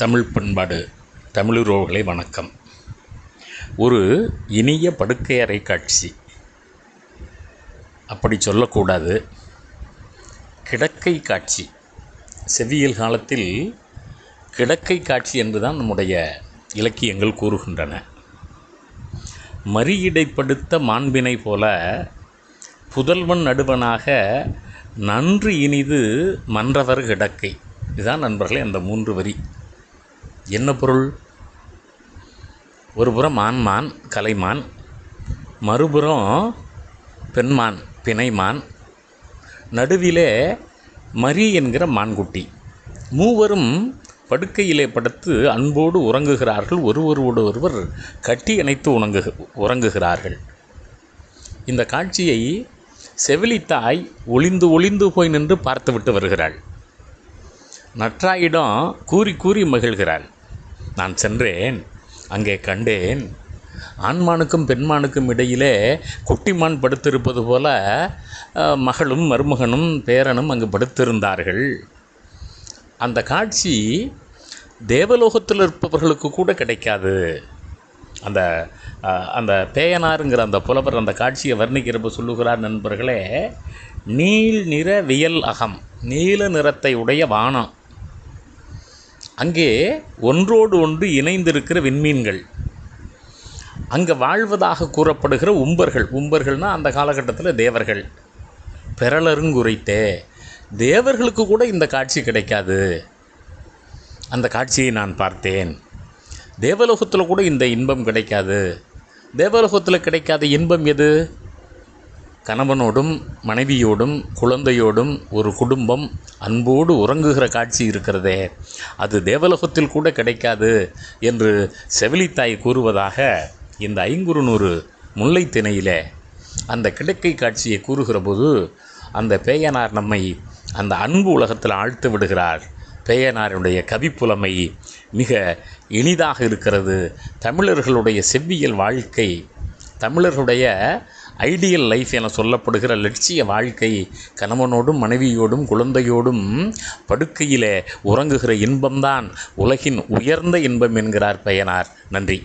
தமிழ் பண்பாடு தமிழுறவுகளை வணக்கம். ஒரு இனிய படுக்கையறை காட்சி, அப்படி சொல்லக்கூடாது, கிடக்கை காட்சி. செவ்வியல் காலத்தில் கிடக்கை காட்சி என்றுதான் நம்முடைய இலக்கியங்கள் கூறுகின்றன. மறியிடைப்படுத்த மாண்பினை போல புதல்வன் நடுவனாக நன்று இனிது மன்றவர் கிடக்கை. இதுதான் நண்பர்களே அந்த 3 வரி. என்ன பொருள்? ஒரு புறம் ஆண்மான் கலைமான், மறுபுறம் பெண்மான் பிணைமான், நடுவிலே மரி என்கிற மான்குட்டி. மூவரும் படுக்கையிலே படுத்து அன்போடு உறங்குகிறார்கள். ஒருவரோடு ஒருவர் கட்டி அணைத்து உறங்குகிறார்கள். இந்த காட்சியை செவிலித்தாய் ஒளிந்து ஒளிந்து போய் நின்று பார்த்துவிட்டு வருகிறாள். நற்றாயிடம் கூறி கூறி மகிழ்கிறாள். நான் சென்றேன், அங்கே கண்டேன், ஆண்மானுக்கும் பெண்மானுக்கும் இடையிலே குட்டிமான் படுத்திருப்பது போல மகளும் மருமகனும் பேரனும் அங்கு படுத்திருந்தார்கள். அந்த காட்சி தேவலோகத்தில் இருப்பவர்களுக்கு கூட கிடைக்காது. அந்த பேயனாருங்கிற அந்த புலவர் அந்த காட்சியை வர்ணிக்கிறப்ப சொல்லுகிறார், நண்பர்களே, நீல் நிற வியல் அகம், நீல நிறத்தை உடைய வானம், அங்கே ஒன்றோடு ஒன்று இணைந்திருக்கிற விண்மீன்கள், அங்கே வாழ்வதாக கூறப்படுகிற உம்பர்கள்னால் அந்த காலகட்டத்தில் தேவர்கள், பெறலருங்குரைத்தே, தேவர்களுக்கு கூட இந்த காட்சி கிடைக்காது. அந்த காட்சியை நான் பார்த்தேன். தேவலோகத்தில் கூட இந்த இன்பம் கிடைக்காது. தேவலோகத்தில் கிடைக்காத இன்பம் எது? கணவனோடும் மனைவியோடும் குழந்தையோடும் ஒரு குடும்பம் அன்போடு உறங்குகிற காட்சி இருக்கிறதே, அது தேவலோகத்தில் கூட கிடைக்காது என்று செவிலித்தாய் கூறுவதாக இந்த 500 முல்லை திணையிலே அந்த கிடக்கை காட்சியை கூறுகிற போது அந்த பேயனார் நம்மை அந்த அன்பு உலகத்தில் ஆழ்த்து விடுகிறார். பேயனாருடைய கவிப்புலமை மிக இனிதாக இருக்கிறது. தமிழர்களுடைய செவ்வியல் வாழ்க்கை, தமிழர்களுடைய ஐடியல் லைஃப் என சொல்லப்படுகிற லட்சிய வாழ்க்கை, கணவனோடும் மனைவியோடும் குழந்தையோடும் படுக்கையிலே உறங்குகிற இன்பம்தான் உலகின் உயர்ந்த இன்பம் என்கிறார் பேயனார். நன்றி.